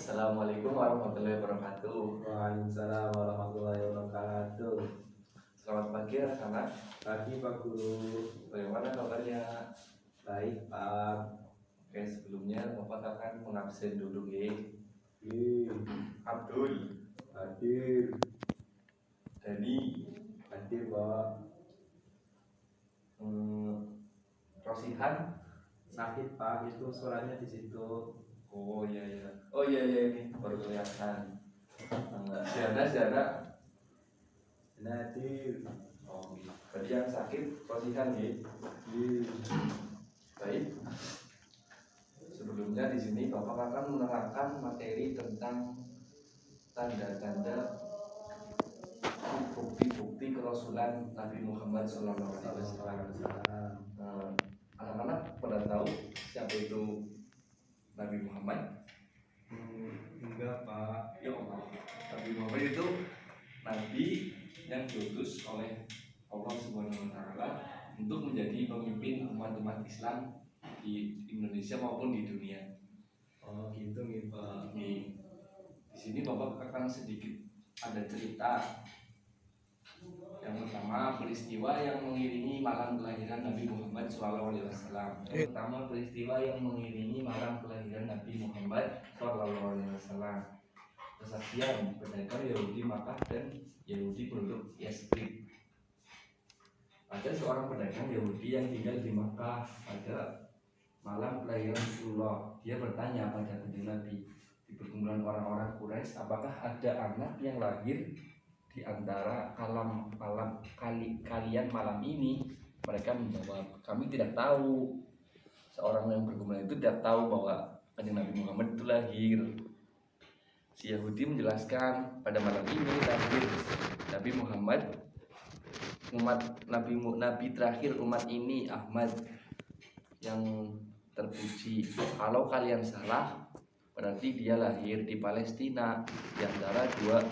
Assalamualaikum warahmatullahi wabarakatuh. Waalaikumsalam warahmatullahi wabarakatuh. Selamat pagi anak-anak. Pagi Pak Guru. Bagaimana kabarnya? Baik Pak. Oke, sebelumnya Bapak akan mengabsen dulu ya. Abdul, Hadir. Dani, Hadir Pak. Rosihan. Sakit Pak, itu suaranya di situ. Oh iya ini baru kelihatan. Siana. Hadir. Oh, berarti yang sakit Rosihan ya. Baik. Sebelumnya di sini Bapak akan menerangkan materi tentang tanda-tanda bukti-bukti kerasulan Nabi Muhammad SAW. Anak-anak pada tahu siapa itu Nabi Muhammad? Enggak Pak. Ya Allah. Nabi Muhammad itu nabi yang diutus oleh Allah Subhanahu wa taala untuk menjadi pemimpin umat-umat Islam di Indonesia maupun di dunia. Oh gitu nih Pak. Di sini Bapak akan sedikit ada cerita. Yang pertama, peristiwa yang mengiringi malam kelahiran Nabi Muhammad SAW. Yang pertama, peristiwa yang mengiringi malam kelahiran Nabi Muhammad SAW. Kesaksian pedagang Yahudi Makkah dan Yahudi penduduk Yasrib. Ada seorang pedagang Yahudi yang tinggal di Makkah pada malam kelahiran Rasulullah. Dia bertanya pada kanjeng Nabi di perkumpulan orang-orang Quraisy, apakah ada anak yang lahir di antara kalian malam ini? Mereka menjawab, kami tidak tahu. Seorang yang berkumpulan itu tidak tahu bahwa kanjeng Nabi Muhammad itu lahir. Si Yahudi menjelaskan, pada malam ini lahir Nabi Muhammad, Nabi terakhir umat ini, Ahmad, yang terpuji. Kalau kalian salah, berarti dia lahir di Palestina, di antara dua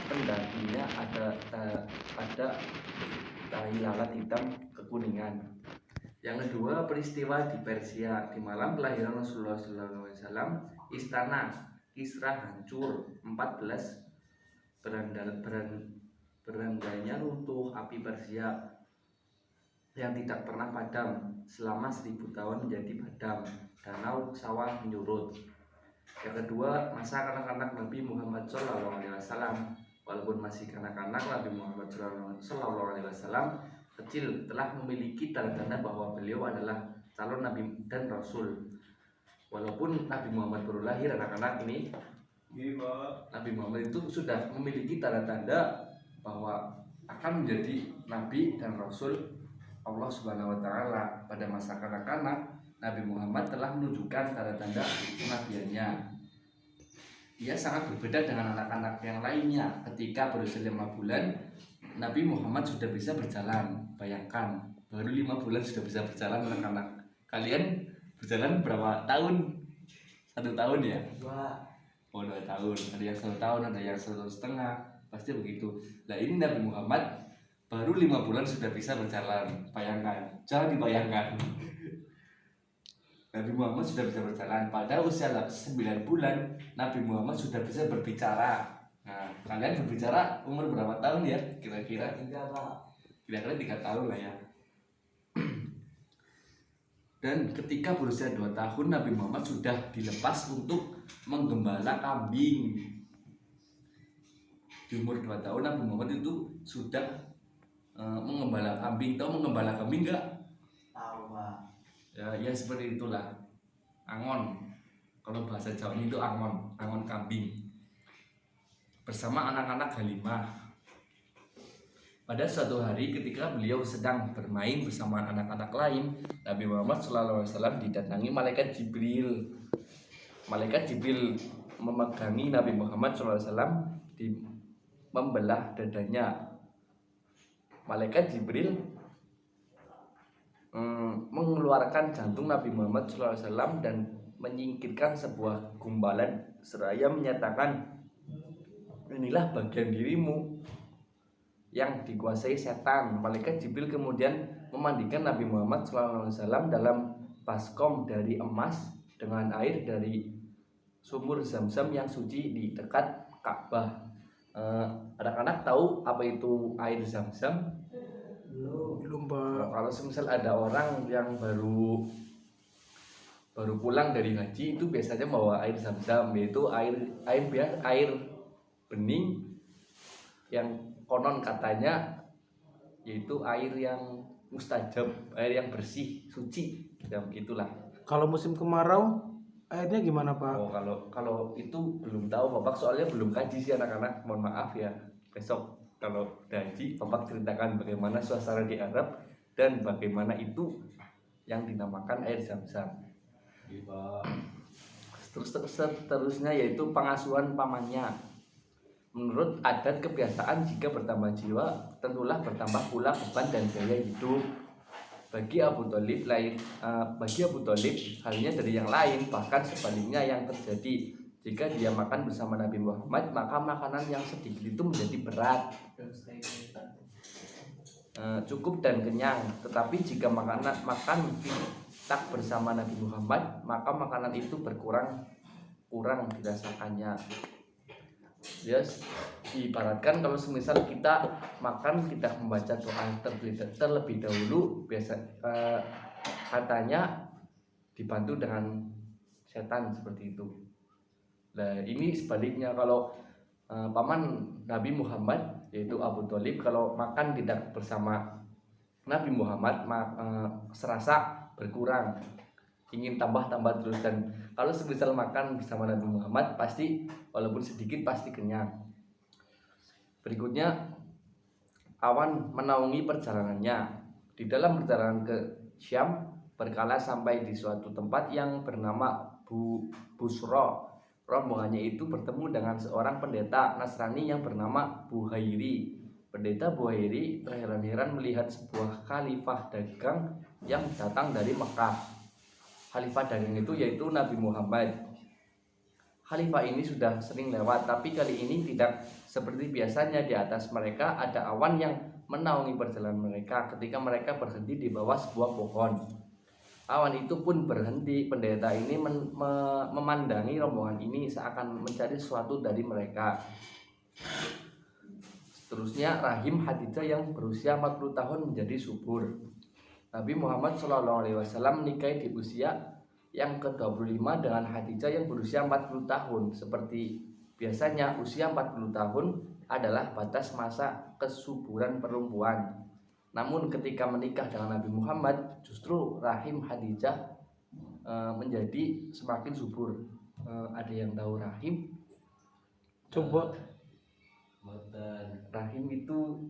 pendakinya ada tahi lalat hitam kekuningan. Yang kedua, peristiwa di Persia. Di malam kelahiran Rasulullah SAW, istana Kisra hancur, 14 berandanya runtuh. Api Persia yang tidak pernah padam selama 1000 tahun menjadi padam. Danau sawah menyurut. Yang kedua, masa kanak-kanak Nabi Muhammad SAW. Walaupun masih kanak-kanak, Nabi Muhammad SAW kecil telah memiliki tanda-tanda bahwa beliau adalah calon Nabi dan Rasul. Walaupun Nabi Muhammad baru lahir, anak-anak ini, Nabi Muhammad itu sudah memiliki tanda-tanda bahwa akan menjadi Nabi dan Rasul Allah Subhanahu wa taala. Pada masa kanak-kanak, Nabi Muhammad telah menunjukkan tanda-tanda kenabiannya. Ia sangat berbeda dengan anak-anak yang lainnya. Ketika berusia 5 bulan, Nabi Muhammad sudah bisa berjalan. Bayangkan, baru 5 bulan sudah bisa berjalan anak-anak. Kalian berjalan berapa tahun? 1 tahun ya? 2 tahun. Ada yang 1 tahun, ada yang 1,5 tahun. Pasti begitu. Nah, ini Nabi Muhammad baru 5 bulan sudah bisa berjalan. Bayangkan, jangan dibayangkan. Nabi Muhammad sudah bisa berjalan. Pada usia 9 bulan, Nabi Muhammad sudah bisa berbicara. Nah, kalian berbicara umur berapa tahun ya? Kira-kira 3 tahun lah ya. Dan ketika berusia 2 tahun, Nabi Muhammad sudah dilepas untuk menggembala kambing. Di umur 2 tahun, Nabi Muhammad itu sudah menggembala kambing. Tahu menggembala kambing enggak? Tahu Pak. Ya seperti itulah. Angon. Kalau bahasa Jawa itu angon kambing. Bersama anak-anak Halimah. Pada suatu hari ketika beliau sedang bermain bersama anak-anak lain, Nabi Muhammad SAW didatangi malaikat Jibril. Malaikat Jibril memegangi Nabi Muhammad SAW, membelah dadanya. Malaikat Jibril mengeluarkan jantung Nabi Muhammad SAW dan menyingkirkan sebuah gumpalan seraya menyatakan, inilah bagian dirimu yang dikuasai setan. Malaikat Jibril kemudian memandikan Nabi Muhammad SAW dalam baskom dari emas dengan air dari sumur Zam-Zam yang suci di dekat Ka'bah. Anak-anak tahu apa itu air Zam-Zam? Belum Pak. Kalau semisal ada orang yang baru pulang dari haji itu biasanya bawa air Zam-Zam, yaitu air bening yang konon katanya yaitu air yang mustajab, air yang bersih, suci, ya begitulah. Kalau musim kemarau airnya gimana Pak? Oh, kalau itu belum tahu Bapak, soalnya belum kaji sih anak-anak, mohon maaf ya. Besok kalau udah haji Bapak ceritakan bagaimana suasana di Arab dan bagaimana itu yang dinamakan air Zam-Zam. Seterusnya yaitu pengasuhan pamannya. Menurut adat kebiasaan, jika bertambah jiwa tentulah bertambah pula beban dan biaya hidup. Bagi Abu Thalib halnya dari yang lain, bahkan sebaliknya yang terjadi. Jika dia makan bersama Nabi Muhammad, maka makanan yang sedikit itu menjadi berat, cukup dan kenyang. Tetapi jika makan tak bersama Nabi Muhammad, maka makanan itu kurang dirasakannya. Yes, ibaratkan kalau semisal kita makan, kita membaca doa terlebih dahulu, katanya dibantu dengan setan seperti itu. Nah ini sebaliknya, kalau paman Nabi Muhammad yaitu Abu Thalib kalau makan tidak bersama Nabi Muhammad serasa berkurang, ingin tambah terus. Dan kalau semisal makan bersama Nabi Muhammad pasti walaupun sedikit pasti kenyang. Berikutnya, awan menaungi perjalanannya. Di dalam perjalanan ke Syam, berkala sampai di suatu tempat yang bernama Busra. Rombongannya itu bertemu dengan seorang pendeta Nasrani yang bernama Buhairi. Pendeta Buhairi terheran-heran melihat sebuah khalifah dagang yang datang dari Mekah. Khalifah dagang itu yaitu Nabi Muhammad. Khalifah ini sudah sering lewat, tapi kali ini tidak seperti biasanya. Di atas mereka ada awan yang menaungi perjalanan mereka ketika mereka berhenti di bawah sebuah pohon. Awan itu pun berhenti. Pendeta ini memandangi rombongan ini seakan mencari sesuatu dari mereka. Seterusnya, rahim Khadijah yang berusia 40 tahun menjadi subur. Nabi Muhammad SAW menikahi di usia yang ke-25 dengan Khadijah yang berusia 40 tahun. Seperti biasanya, usia 40 tahun adalah batas masa kesuburan perempuan. Namun ketika menikah dengan Nabi Muhammad, justru rahim Khadijah menjadi semakin subur. Ada yang tahu rahim? Coba. Rahim itu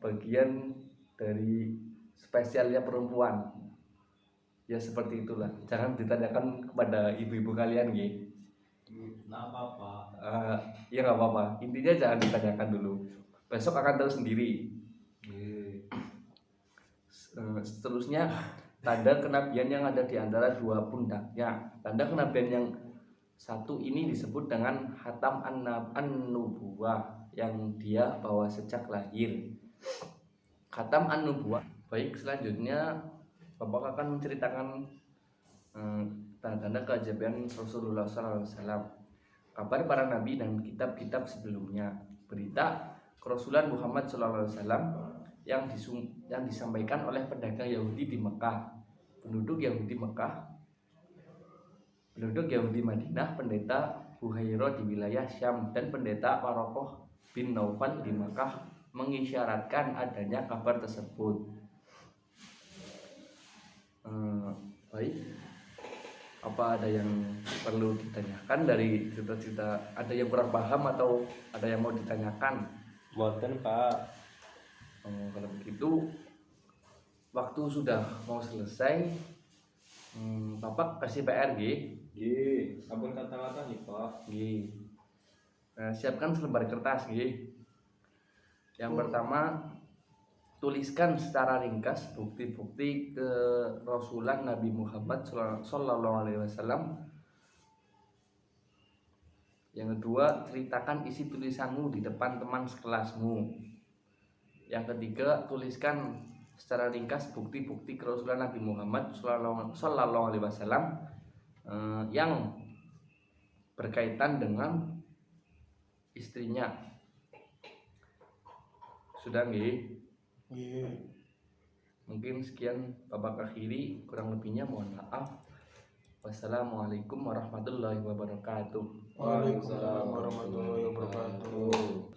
bagian dari spesialnya perempuan. Ya seperti itulah. Jangan ditanyakan kepada ibu-ibu kalian, ya. Nggak apa-apa. Ya nggak apa-apa. Intinya jangan ditanyakan dulu. Besok akan tahu sendiri. Seterusnya, tanda kenabian yang ada di antara dua pundaknya. Tanda kenabian yang satu ini disebut dengan Khatam An-Nubuwah yang dia bawa sejak lahir. Khatam An-Nubuwah. Baik, selanjutnya Bapak akan menceritakan tanda-tanda keajaiban Rasulullah SAW, kabar para nabi dan kitab-kitab sebelumnya, berita kerasulan Muhammad SAW yang disampaikan oleh pedagang Yahudi di Mekah, penduduk Yahudi Madinah, pendeta Buhairah di wilayah Syam, dan pendeta Warokoh bin Naufal di Mekah mengisyaratkan adanya kabar tersebut. Baik, apa ada yang perlu ditanyakan dari cerita-cerita? Ada yang kurang paham atau ada yang mau ditanyakan? Boten Pak. Kalau begitu, waktu sudah mau selesai. Bapak kasih PR, Ampun kata-kata nih Pak. Siapkan selembar kertas, Yang pertama, tuliskan secara ringkas bukti-bukti kerasulan Nabi Muhammad SAW. Yang kedua, ceritakan isi tulisanmu di depan teman sekelasmu. Yang ketiga, tuliskan secara ringkas bukti-bukti kerasulan Nabi Muhammad SAW yang berkaitan dengan istrinya. Sudah nggih? Iya. Mungkin sekian babak akhiri, kurang lebihnya mohon maaf. Wassalamualaikum warahmatullahi wabarakatuh. Waalaikumsalam warahmatullahi wabarakatuh.